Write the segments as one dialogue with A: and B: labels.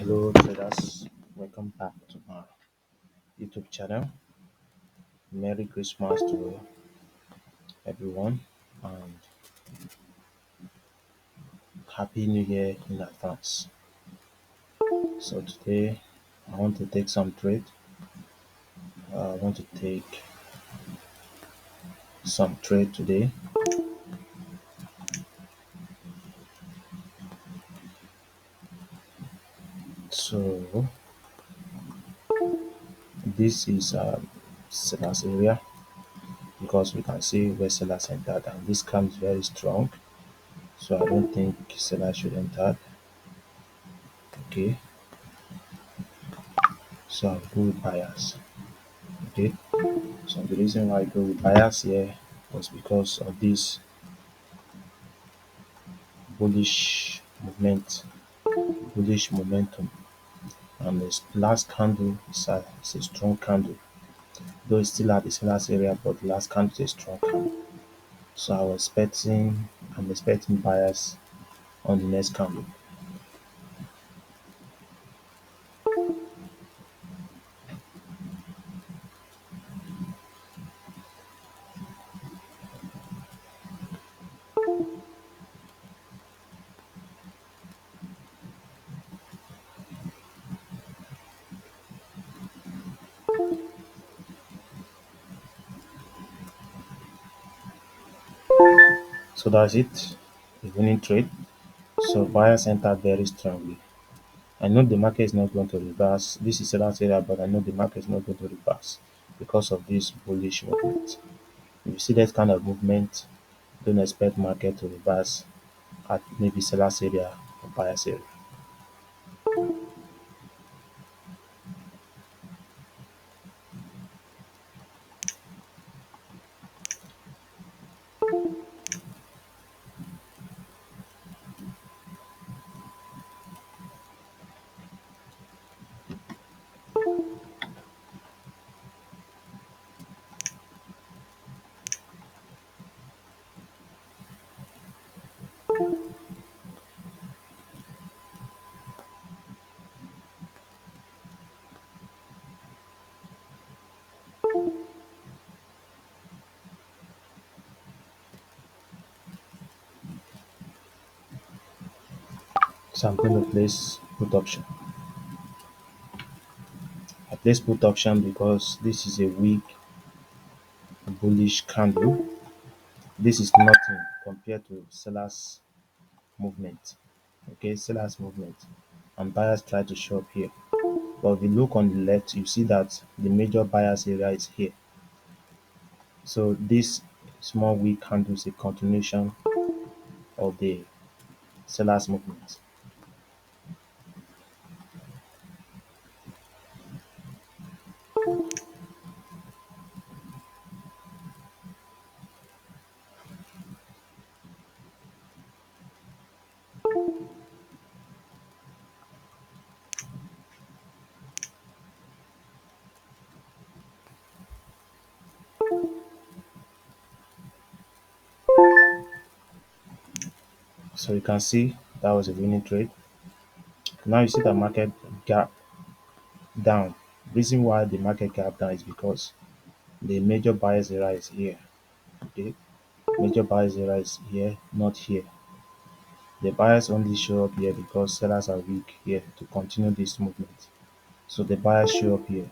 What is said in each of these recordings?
A: Hello traders, welcome back to my YouTube channel. Merry Christmas to everyone and Happy New Year in advance. So today I want to take some trade. I want to take some trade today. So this is sellers area because we can see where sellers entered and this comes very strong. So I don't think sellers should enter. Okay, so I'll go with buyers. Okay. So the reason why I go with buyers here was because of this bullish movement, bullish momentum. And this last candle is a strong candle, though it's still at the sellers area, but the last candle is a strong candle. So I'm expecting buyers on the next candle. So that's it, the winning trade. So buyers entered very strongly. I know the market is not going to reverse. This is sellers area, but I know the market is not going to reverse because of this bullish movement. If you see that kind of movement, don't expect market to reverse at maybe sellers area or buyers area. So I'm going to place put option. I place put option because this is a weak bullish candle. This is nothing compared to sellers movement. Okay, sellers movement. And buyers try to show up here. But if you look on the left, you see that the major buyers area is here. So this small weak candle is a continuation of the sellers movement. So you can see that was a winning trade. Now you see the market gap down. Reason why the market gap down is because the major buyers area is here. Okay, major buyers area is here, not here. The buyers only show up here because sellers are weak here to continue this movement. So the buyers show up here,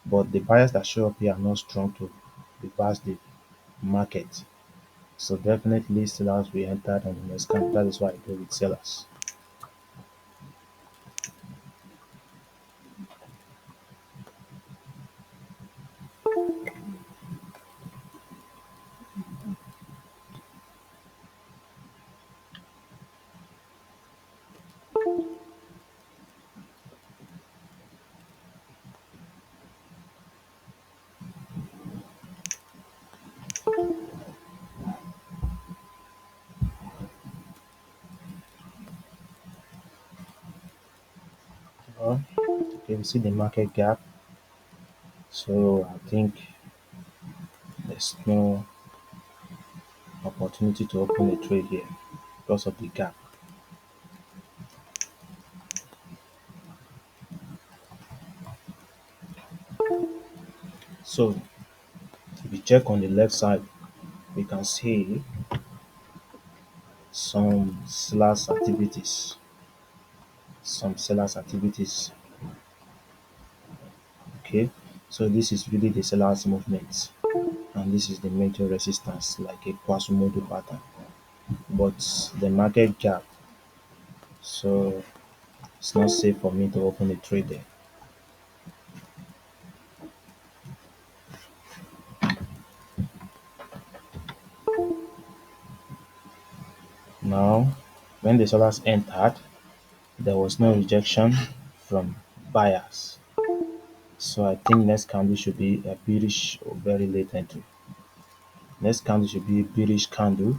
A: but the buyers that show up here are not strong to reverse the market. So definitely sellers will enter on the next candle. That is why I go with sellers. Well, okay, we see the market gap. So I think there's no opportunity to open a trade here because of the gap. So if you check on the left side, we can see some sellers activities. Some sellers activities. Okay. So this is really the sellers movement, and this is the major resistance like a Quasimodo pattern. But the market gap, so it's not safe for me to open a trade there. Now, when the sellers entered, there was no rejection from buyers. So I think next candle should be a bearish or very late entry. Next candle should be a bearish candle.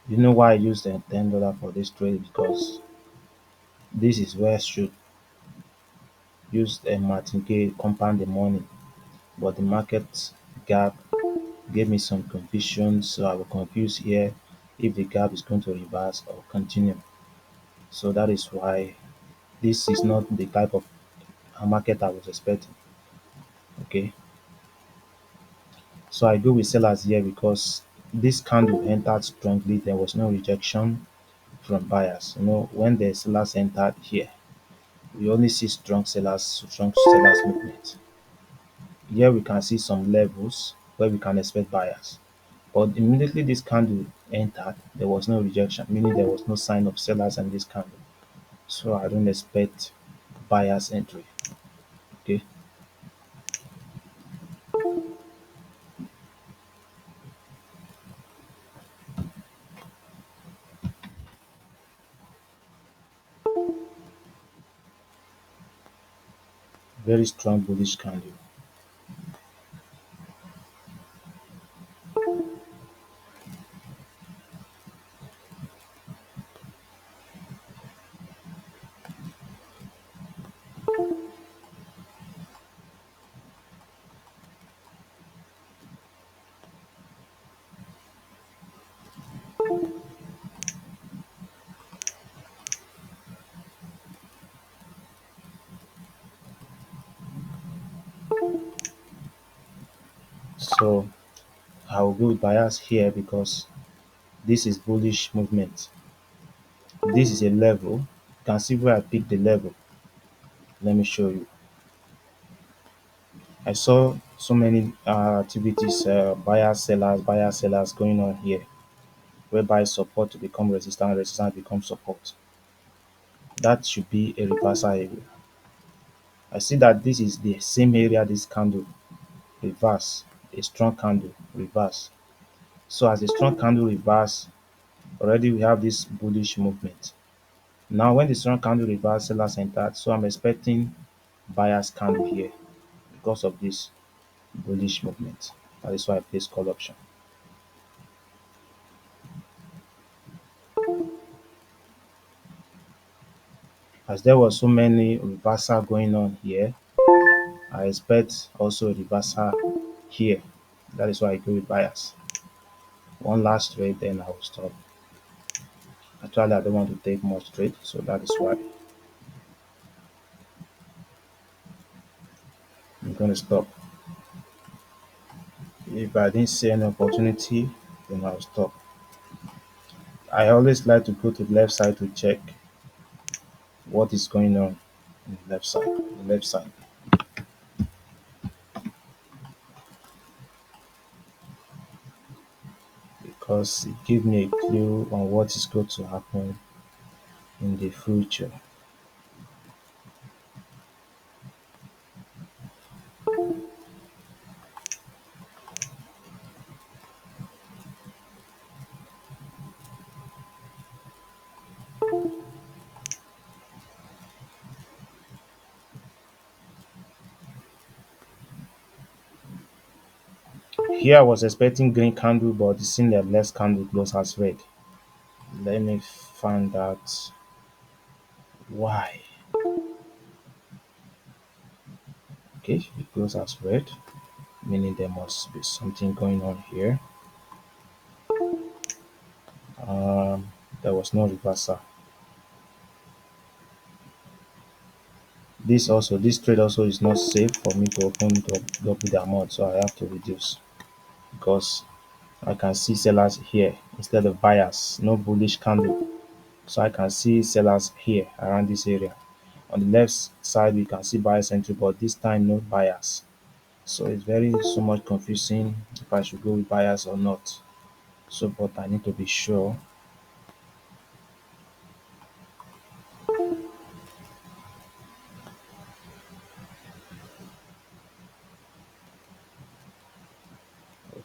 A: You know why I used the $10 for this trade? Because this is where I should use a martingale compound the money. But the market gap gave me some confusion, so I was confused here if the gap is going to reverse or continue. So that is why this is not the type of market I was expecting. Okay, so I go with sellers here because this candle entered strongly. There was no rejection from buyers. When the sellers entered here, we only see strong sellers movement. Here we can see some levels where we can expect buyers. But immediately this candle entered, there was no rejection, meaning there was no sign of sellers in this candle. So I don't expect buyers entry. Okay, very strong bullish candle. So I will go with buyers here because this is bullish movement. This is a level. You can see where I picked the level. Let me show you. I saw so many activities, buyers, sellers going on here, whereby support to become resistance, resistance become support. That should be a reversal area. I see that this is the same area this candle reverse, a strong candle reverse. So as a strong candle reverse, already we have this bullish movement. Now when the strong candle reverse, sellers entered, so I'm expecting buyers candle here because of this bullish movement. That is why I place call option. As there was so many reversal going on here, I expect also a reversal here. That is why I go with buyers. One last trade, then I will stop. Actually, I don't want to take much trade, so that is why I'm going to stop. If I didn't see any opportunity, then I'll stop. I always like to go to the left side to check what is going on in the left side. The left side, because it gives me a clue on what is going to happen in the future. Here I was expecting green candle, but the seen the left candle close as red. Let me find out why. Okay, it close as red, meaning there must be something going on here. There was no reversal. This trade also is not safe for me to open to double the amount, so I have to reduce because I can see sellers here instead of buyers. No bullish candle, so I can see sellers here around this area. On the left side, we can see buyers entry, but this time no buyers. So it's very so much confusing if I should go with buyers or not. So, but I need to be sure.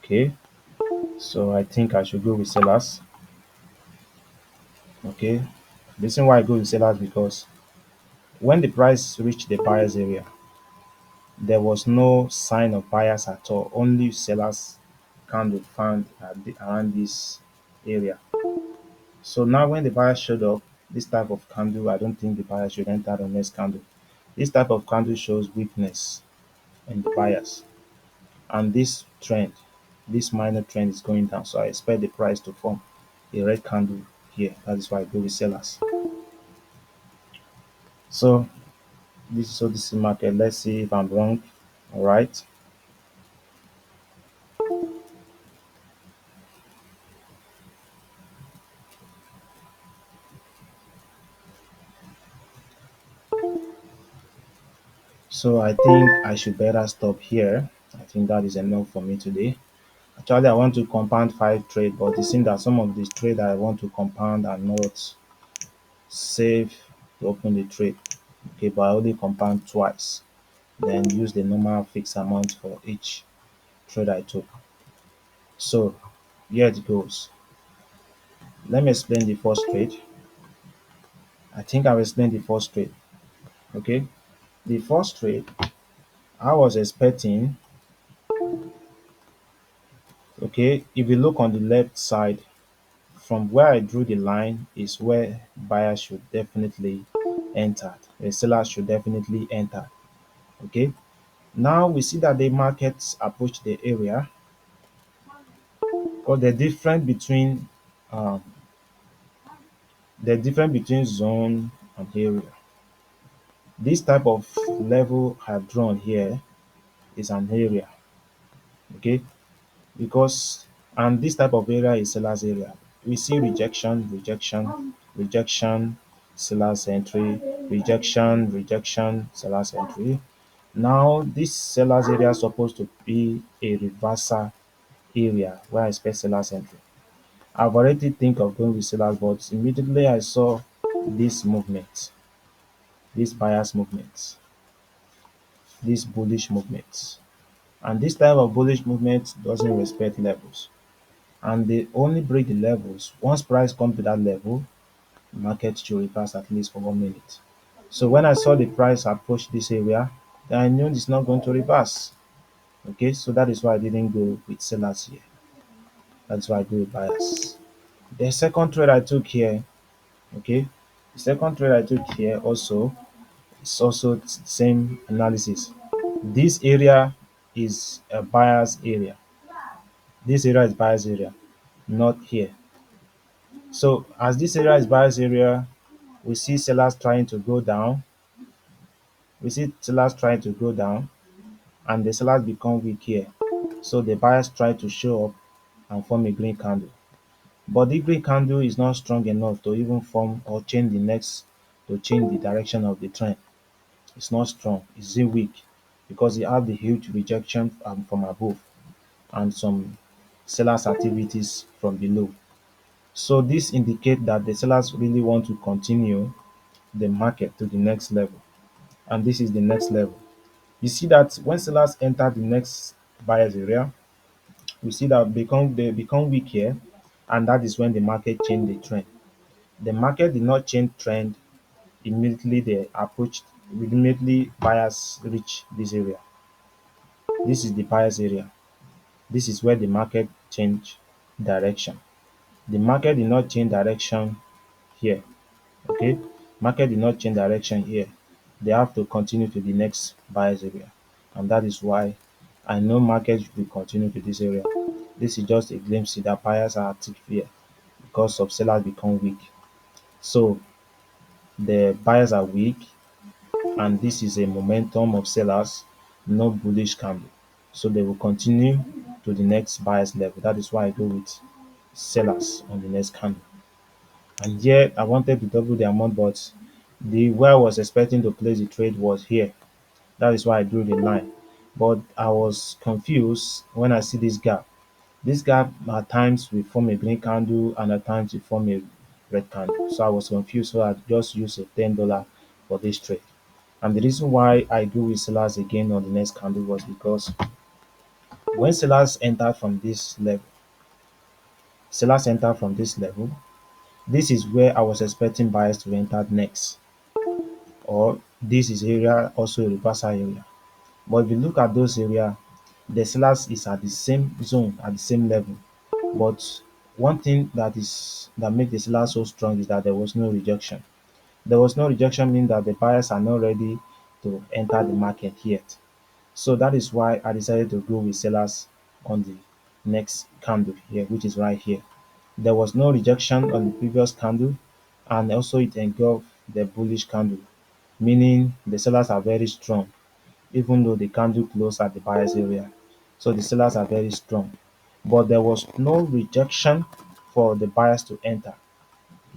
A: Okay, so I think I should go with sellers. Okay, the reason why I go with sellers because when the price reached the buyers area, there was no sign of buyers at all. Only sellers candle found around this area. So now when the buyer showed up, this type of candle, I don't think the buyer should enter the next candle. This type of candle shows weakness in the buyers. And this trend, this minor trend is going down. So I expect the price to form a red candle here. That is why I go with sellers. So this is market. Let's see if I'm wrong. All right. So I think I should better stop here. I think that is enough for me today. Actually, I want to compound five trade, but it seems that some of the trade I want to compound are not safe to open the trade. Okay, but I only compound twice. Then use the normal fixed amount for each trade I took. So here it goes. Let me explain the first trade. I think I'll explain the first trade. Okay, the first trade I was expecting. Okay, if you look on the left side, from where I drew the line is where buyers should definitely enter. The sellers should definitely enter. Okay. Now we see that the markets approach the area, or um, the difference between zone and area. This type of level I've drawn here is an area. Okay, because and this type of area is seller's area. We see rejection, rejection, rejection, seller's entry, rejection, rejection, seller's entry. Now this seller's area is supposed to be a reversal area where I expect seller's entry. I've already think of going with sellers, but immediately I saw this movement, this bias movement, this bullish movement. And this type of bullish movement doesn't respect levels. And they only break the levels. Once price comes to that level, market should reverse at least for 1 minute. So when I saw the price approach this area, then I knew it's not going to reverse. Okay, so that is why I didn't go with sellers here. That's why I go with buyers. The second trade I took here, okay, the second trade I took here also is also same analysis. This area is a buyer's area. This area is buyer's area, not here. So as this area is buyer's area, we see sellers trying to go down. We see sellers trying to go down, and the sellers become weak here. So the buyers try to show up and form a green candle. But the green candle is not strong enough to even form or change the next to change the direction of the trend. It's not strong, it's still weak because it have the huge rejection from above and some sellers activities from below. So this indicates that the sellers really want to continue the market to the next level, and this is the next level. You see that when sellers enter the next buyers area, we see that they become weak here, and that is when the market change the trend. The market did not change trend immediately they approached. Immediately buyers reach this area. This is the buyers area. This is where the market change direction. The market did not change direction here. Okay, market did not change direction here. They have to continue to the next buyers area, and that is why I know market will continue to this area. This is just a glimpse that buyers are active here because of sellers become weak. So the buyers are weak, and this is a momentum of sellers, no bullish candle. So they will continue to the next buyer's level. That is why I go with sellers on the next candle. And here I wanted to double the amount, but the where I was expecting to place the trade was here. That is why I drew the line. But I was confused when I see this gap. This gap at times will form a green candle and at times will form a red candle. So I was confused. So I just used a $10 for this trade. And the reason why I do with sellers again on the next candle was because when sellers enter from this level, this is where I was expecting buyers to enter next. Or this is area also a reversal area. But if you look at those area, the sellers is at the same zone, at the same level. But one thing that made the seller so strong is that there was no rejection. There was no rejection meaning that the buyers are not ready to enter the market yet. So that is why I decided to go with sellers on the next candle here, which is right here. There was no rejection on the previous candle, and also it engulfed the bullish candle, meaning the sellers are very strong, even though the candle closed at the buyer's area. So the sellers are very strong. But there was no rejection for the buyers to enter.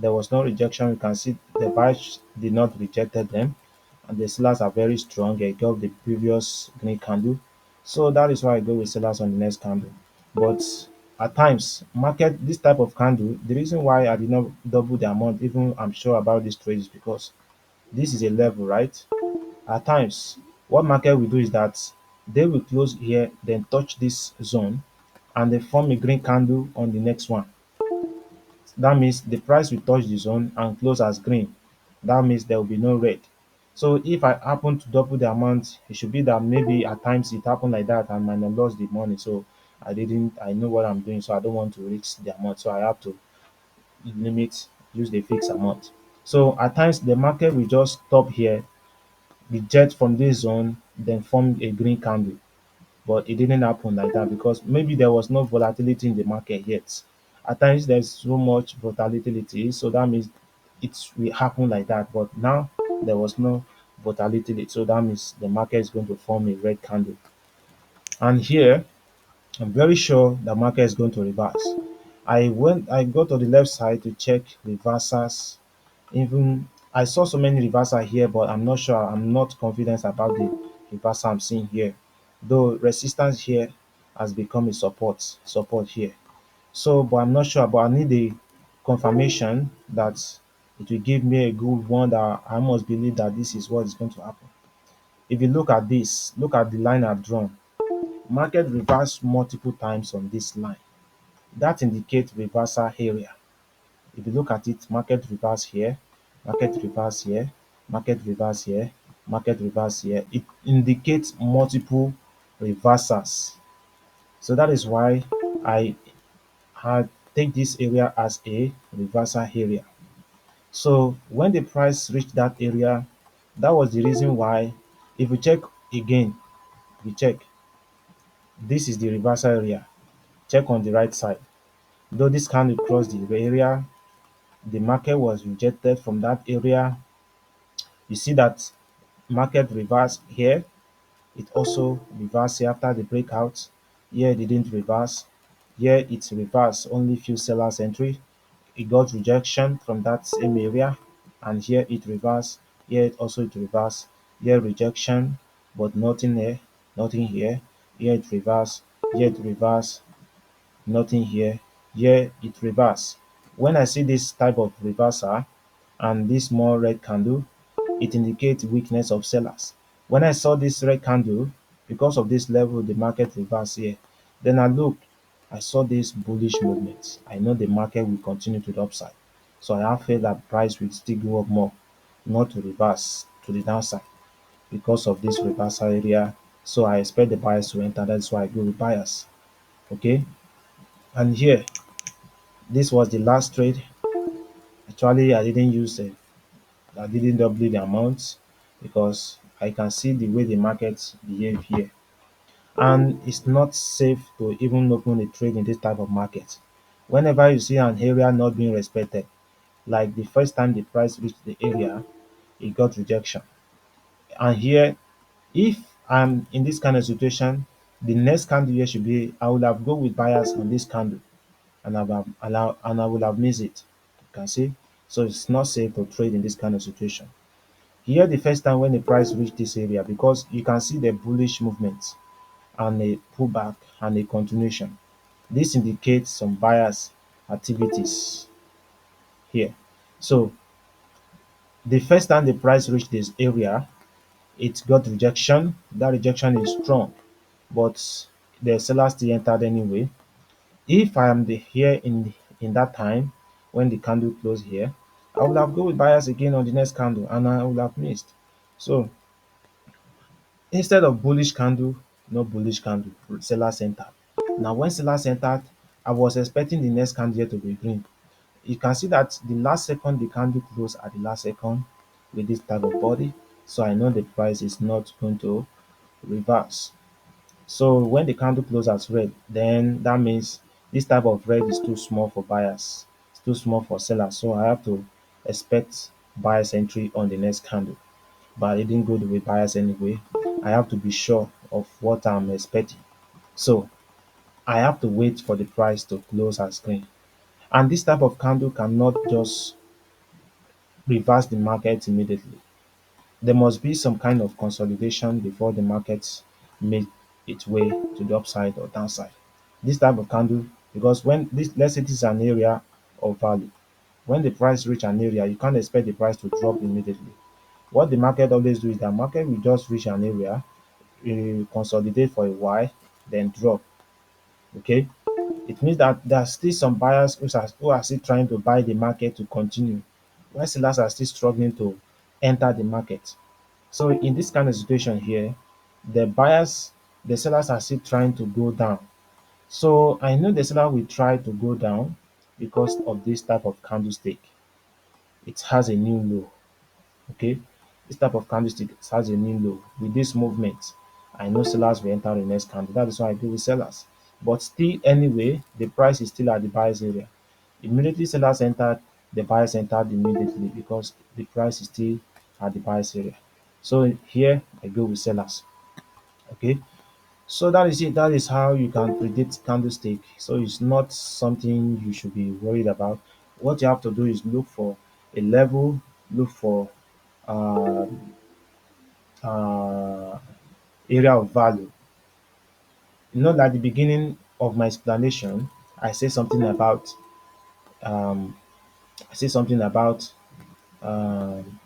A: There was no rejection. You can see the buyers did not rejected them, and the sellers are very strong. They got the previous green candle, so that is why I go with sellers on the next candle. But at times, market this type of candle. The reason why I did not double the amount, even I'm sure about this trade, is because this is a level, right? At times, what market will do is that they will close here, then touch this zone, and they form a green candle on the next one. That means the price will touch the zone and close as green. That means there will be no red. So if I happen to double the amount, it should be that maybe at times it happened like that and I might have lost the money. So I know what I'm doing, so I don't want to risk the amount. So I have to use the fixed amount. So at times the market will just stop here, reject from this zone, then form a green candle. But it didn't happen like that because maybe there was no volatility in the market yet. At times there's so much volatility, so that means it will happen like that. But now there was no volatility, so that means the market is going to form a red candle. And here, I'm very sure the market is going to reverse. I go to the left side to check reversals. Even I saw so many reversal here, but I'm not sure. I'm not confident about the reversal I'm seeing here. Though resistance here has become a support here. So, but I'm not sure. But I need a confirmation that it will give me a good one that I must believe that this is what is going to happen. If you look at this, look at the line I've drawn. Market reversed multiple times on this line. That indicates reversal area. If you look at it, market reverse here, market reverse here, market reverse here, market reverse here. It indicates multiple reversals. So that is why I had take this area as a reversal area. So when the price reached that area, that was the reason why. If we check again, we check this is the reversal area. Check on the right side. Though this candle crossed the area, the market was rejected from that area. You see that market reverse here. It also reversed here after the breakout. Here it didn't reverse. Here it's reversed, only few sellers entry. It got rejection from that same area, and here it reversed. Here it reversed. Here rejection, but nothing here, nothing here. Here it reversed. Here it reversed. Nothing here. Here it reverse. When I see this type of reversal and this small red candle, it indicates weakness of sellers. When I saw this red candle, because of this level, the market reverse here. Then I looked, I saw this bullish movement. I know the market will continue to the upside. So I have faith that price will still go up more, not to reverse to the downside because of this reversal area. So I expect the buyers to enter. That's why I go with buyers. Okay. And here, this was the last trade. Actually, I didn't double the amount because I can see the way the markets behave here. And it's not safe to even open a trade in this type of market. Whenever you see an area not being respected, like the first time the price reached the area, it got rejection. And here, if I'm in this kind of situation, the next candle here should be, I would have go with buyers on this candle, and I will have missed it. You can see, so it's not safe to trade in this kind of situation. Here, the first time when the price reached this area, because you can see the bullish movement and a pullback and a continuation. This indicates some buyers activities here. So the first time the price reached this area, it got rejection. That rejection is strong, but the seller still entered anyway. If I am here in that time when the candle closed here, I would have go with buyers again on the next candle, and I would have missed. So instead of bullish candle, no bullish candle, sellers entered. Now when sellers entered, I was expecting the next candle here to be green. You can see that the last second the candle closed at the last second with this type of body. So I know the price is not going to reverse. So when the candle closes as red, then that means this type of red is too small for buyers. It's too small for sellers. So I have to expect buyers entry on the next candle. But I didn't go with buyers anyway. I have to be sure of what I'm expecting. So I have to wait for the price to close as green. And this type of candle cannot just reverse the market immediately. There must be some kind of consolidation before the market make its way to the upside or downside. This type of candle, because when this, let's say this is an area of value, when the price reach an area, you can't expect the price to drop immediately. What the market always do is that market will just reach an area, consolidate for a while, then drop. Okay, it means that there are still some buyers who are still trying to buy the market to continue, while sellers are still struggling to enter the market. So in this kind of situation here, the buyers, the sellers are still trying to go down. So I know the seller will try to go down because of this type of candlestick. It has a new low. Okay, this type of candlestick has a new low. With this movement, I know sellers will enter the next candle. That is why I go with sellers. But still, anyway, the price is still at the buyer's area. Immediately sellers entered, the buyers entered immediately because the price is still at the buyer's area. So here I go with sellers. Okay, so that is it. That is how you can predict candlestick. So it's not something you should be worried about. What you have to do is look for a level, look for uh, uh, area of value. At the beginning of my explanation, I say something about um, I say something about um,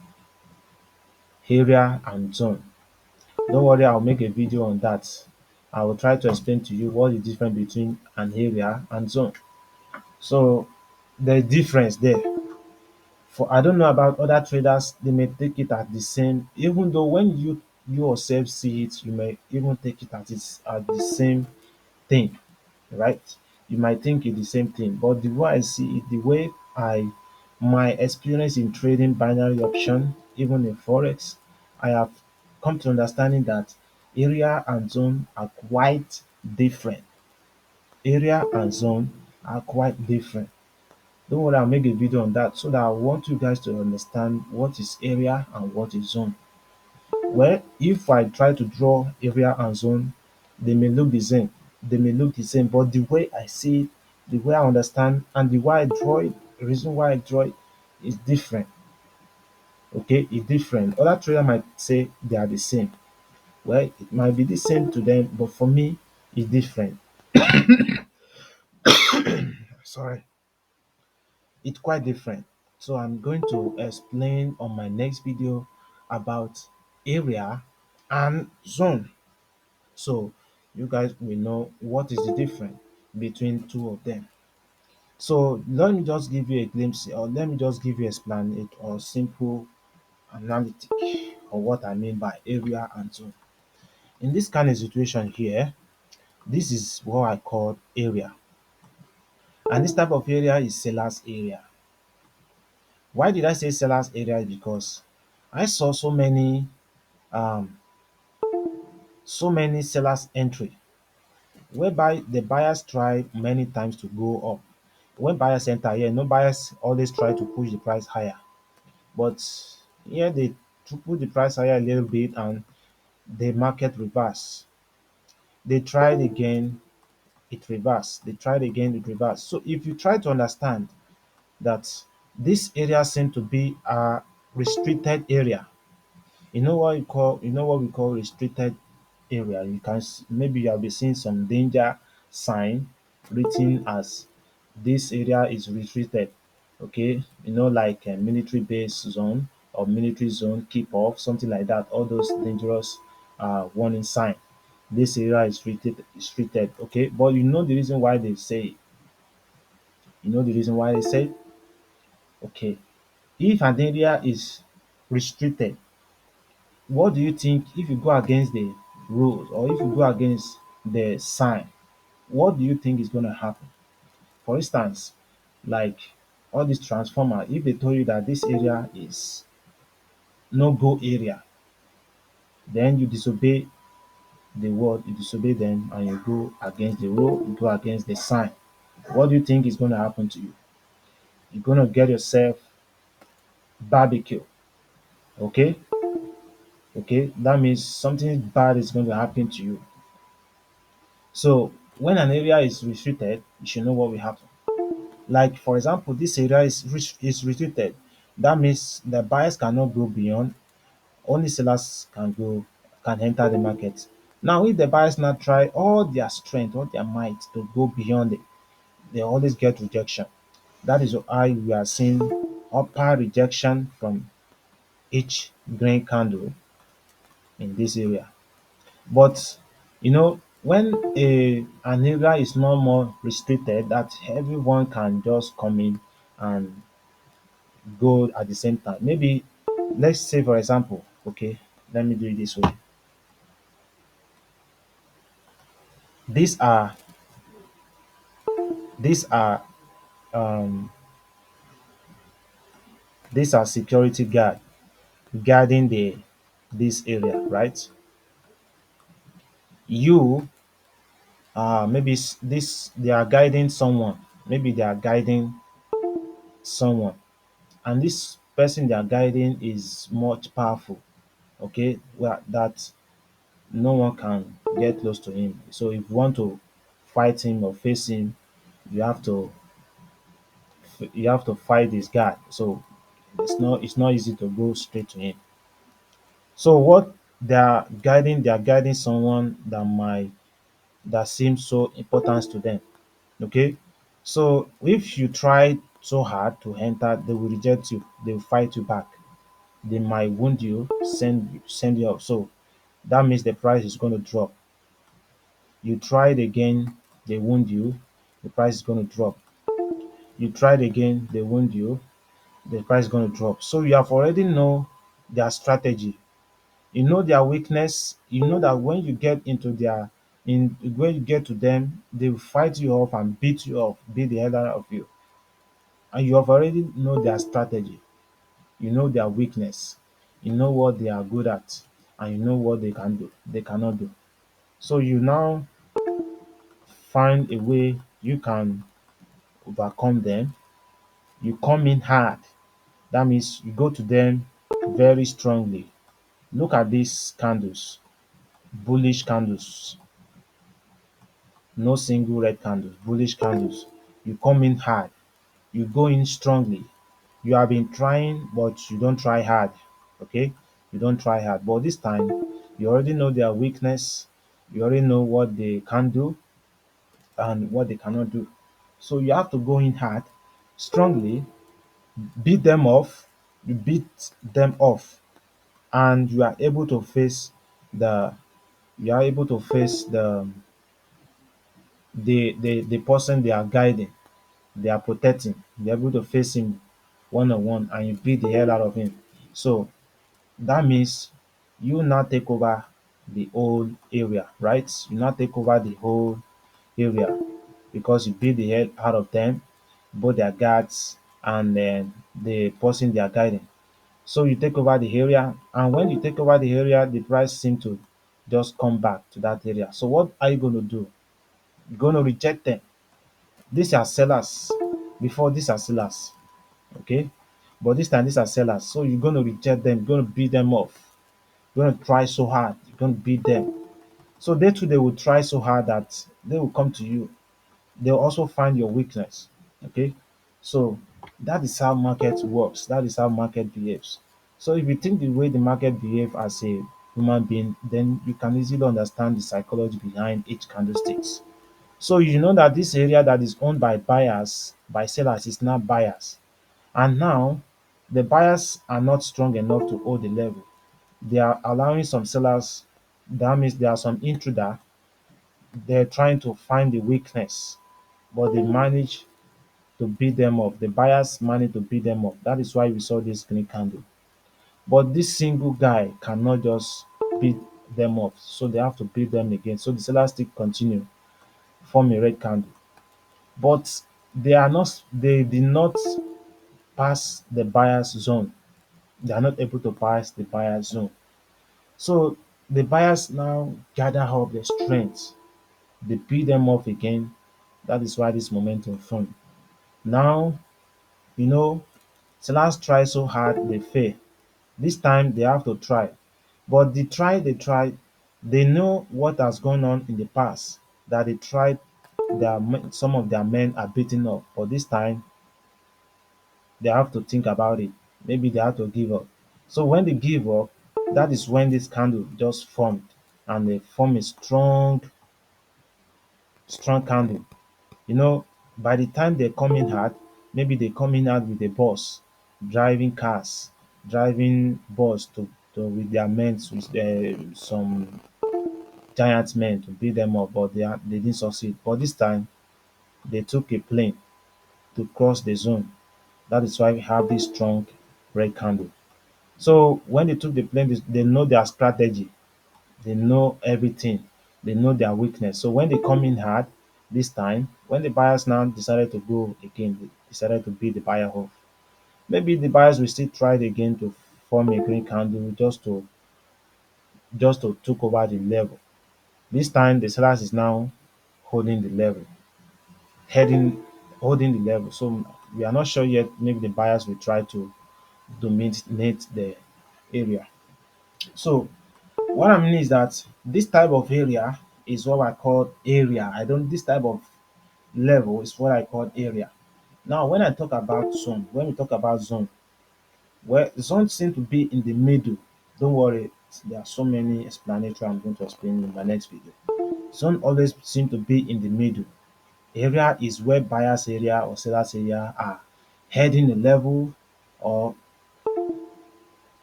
A: area and zone. Don't worry, I'll make a video on that. I will try to explain to you what is different between an area and zone. So the difference there. For I don't know about other traders, they may take it at the same, even though when you yourself see it, you may even take it at the same thing, right? You might think it's the same thing, but the way I see it, the way I my experience in trading binary option, even in forex, I have come to understanding that area and zone are quite different. Area and zone are quite different. Don't worry, I'll make a video on that so that I want you guys to understand what is area and what is zone. Well, if I try to draw area and zone, they may look the same. They may look the same, but the way I see it, the way I understand, and the way I draw it, the reason why I draw it is different. Okay, it's different. Other trader might say they are the same. Well, it might be the same to them, but for me, it's different. Sorry, it's quite different. So I'm going to explain on my next video about area and zone. So you guys will know what is the difference between two of them. So let me just give you a glimpse, or let me just give you explain it or simple analytic of what I mean by area and zone. In this kind of situation here, this is what I call area. And this type of area is seller's area. Why did I say seller's area? Because I saw um so many sellers entry whereby the buyers try many times to go up. When buyers enter here, no buyers always try to push the price higher. But here to put the price higher a little bit, and the market reverse. They tried again, it reversed. They tried again, it reversed. So if you try to understand that this area seems to be a restricted area, you know what we call restricted area. You can maybe you have been seeing some danger sign written as this area is restricted. Okay, like a military base zone or military zone, keep off, something like that. All those dangerous warning sign. This area is restricted. Okay, but you know the reason why they say it. You know the reason why they say it? Okay, if an area is restricted, what do you think if you go against the rules or if you go against the sign? What do you think is going to happen? For instance, like all these transformer, if they told you that this area is no go area, then you disobey the word, you disobey them, and you go against the rule, you go against the sign. What do you think is going to happen to you? You're going to get yourself barbecue. Okay, okay, that means something bad is going to happen to you. So when an area is restricted, you should know what will happen. Like for example, this area is restricted. That means the buyers cannot go beyond. Only sellers can enter the market. Now, if the buyers not try all their strength, all their might to go beyond it, they always get rejection. That is why we are seeing upper rejection from each green candle in this area. But when an area is no more restricted, that everyone can just come in and go at the same time. Maybe let's say for example, okay, let me do it this way. These are these are um these are security guarding the this area, right? You maybe this they are guiding someone. Maybe they are guiding someone, and this person they are guiding is much powerful. Okay, well that no one can get close to him. So if you want to fight him or face him, you have to fight this guy. So it's not easy to go straight to him. So what they are guiding someone that seems so important to them. Okay, so if you try so hard to enter, they will reject you. They will fight you back. They might wound you, send you off. So that means the price is going to drop. You tried again, they wound you, the price is going to drop. You tried again, they wound you, the price is going to drop. So you have already know their strategy. You know their weakness. You know that when you get to them, they will fight you off and beat you off, beat the hell out of you. And you have already know their strategy. You know their weakness. You know what they are good at, and you know what they can do, they cannot do. So you now find a way you can overcome them. You come in hard. That means you go to them very strongly. Look at these candles, bullish candles, no single red candles, bullish candles. You come in hard. You go in strongly. You have been trying, but you don't try hard. Okay? You don't try hard. But this time, you already know their weakness. You already know what they can do and what they cannot do. So you have to go in hard, strongly, beat them off. You beat them off, and the you are able to face the person they are guiding, they are protecting. You're able to face him one on one, and you beat the hell out of him. So that means you now take over the whole area, right? You now take over the whole area because you beat the hell out of them, both their guards and then the person they are guiding. So you take over the area, and when you take over the area, the price seems to just come back to that area. So what are you going to do? You're going to reject them. These are sellers. Before, these are sellers. Okay. But this time these are sellers, so you're going to reject them, you're going to beat them off, you're going to try so hard, you're going to beat them. So they too, they will try so hard that they will come to you. They'll also find your weakness. Okay, so that is how market works, that is how market behaves. So if you think the way the market behave as a human being, then you can easily understand the psychology behind each candlesticks. So you know that this area that is owned by buyers, by sellers, is now buyers. And now the buyers are not strong enough to hold the level. They are allowing some sellers, that means there are some intruder, they're trying to find the weakness, but they manage to beat them up. The buyers manage to beat them up. That is why we saw this green candle. But this single guy cannot just beat them up. So they have to beat them again. So the sellers still continue, form a red candle. But they did not pass the buyer's zone. They are not able to pass the buyer's zone. So the buyers now gather up their strength. They beat them off again. That is why this momentum formed. Now, you know, sellers try so hard, they fail. This time they have to try. But they try, they know what has gone on in the past. That they tried, some of their men are beaten up. But this time they have to think about it. Maybe they have to give up. So when they give up, that is when this candle just formed, and they form a strong candle. You know, by the time they come in hard, maybe they come in hard with a boss, driving cars, driving bus to with their men, with some giant men to beat them up, but they didn't succeed. But this time they took a plane to cross the zone. That is why we have this strong red candle. So when they took the plane, they know their strategy, they know everything, they know their weakness. So when they come in hard this time, when the buyers now decided to go again, they decided to beat the buyer off. Maybe the buyers will still try it again to form a green candle just to took over the level. This time the sellers is now holding the level, heading holding the level. So we are not sure yet. Maybe the buyers will try to dominate the area. So what I mean is that this type of area is what I call area. I don't This type of level is what I call area. Now when I talk about zone, when we talk about zone, well, zone seem to be in the middle. Don't worry, there are so many explanatory I'm going to explain in my next video. Zone always seem to be in the middle. Area is where buyers area or sellers area are heading a level or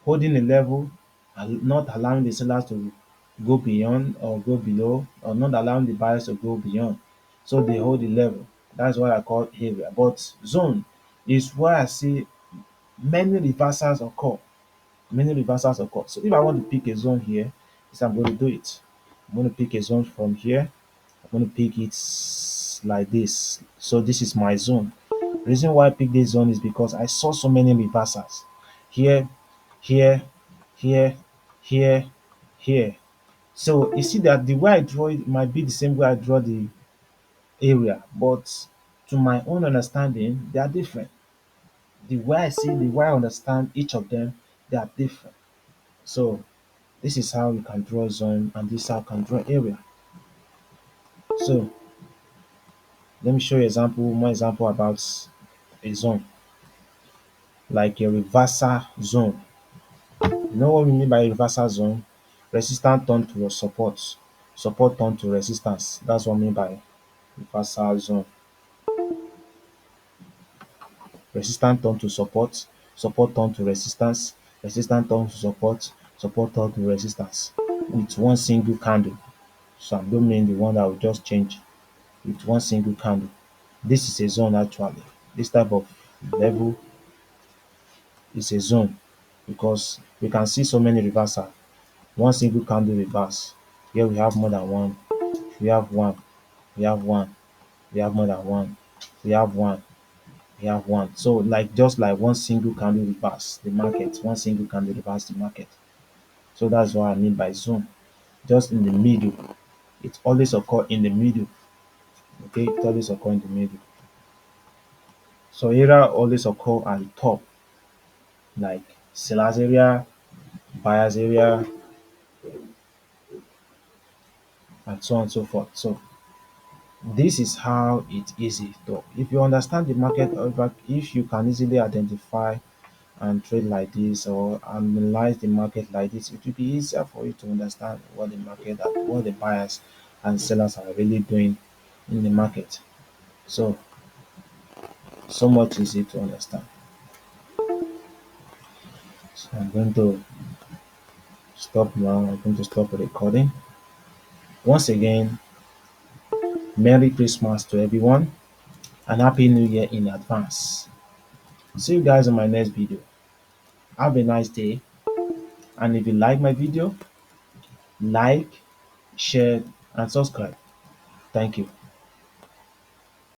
A: holding a level, and not allowing the sellers to go beyond or go below, or not allowing the buyers to go beyond. So they hold the level. That's what I call area. But zone is where I see many reversals occur. Many reversals occur. So if I want to pick a zone here, is I'm going to do it. I'm going to pick a zone from here. I'm going to pick it like this. So this is my zone. The reason why I picked this zone is because I saw so many reversals here, here, here, here, here. So you see that the way I draw it might be the same way I draw the area, but to my own understanding, they are different. The way I understand each of them, they are different. So this is how you can draw zone, and this is how you can draw area. So let me show you more example about a zone, like a reversal zone. You know what we mean by reversal zone? Resistance turn to your support, support turn to resistance. That's what I mean by reversal zone. Resistance turn to support, support turn to resistance, resistance turn to support, support turn to resistance with one single candle. So I don't mean the one that will just change with one single candle. This is a zone actually. This type of level is a zone because we can see so many reversal. One single candle reverse. Here we have more than one. We have one. We have one. We have more than one. We have one. We have one. So like just like one single candle reverse the market. One single candle reverse the market. So that's what I mean by zone. Just in the middle. It always occur in the middle. Okay, it always occur in the middle. So area always occur at the top. like sellers area, buyers area, and so on and so forth. So this is how it's easy though. If you understand the market, or if you can easily identify and trade like this or analyze the market like this, it will be easier for you to understand what the market and what the buyers and sellers are really doing in the market. So so much easy to understand. So I'm going to stop now. I'm going to stop the recording. Once again, Merry Christmas to everyone and Happy New Year in advance. See you guys on my next video. Have a nice day. And if you like my video, like, share, and subscribe. Thank you.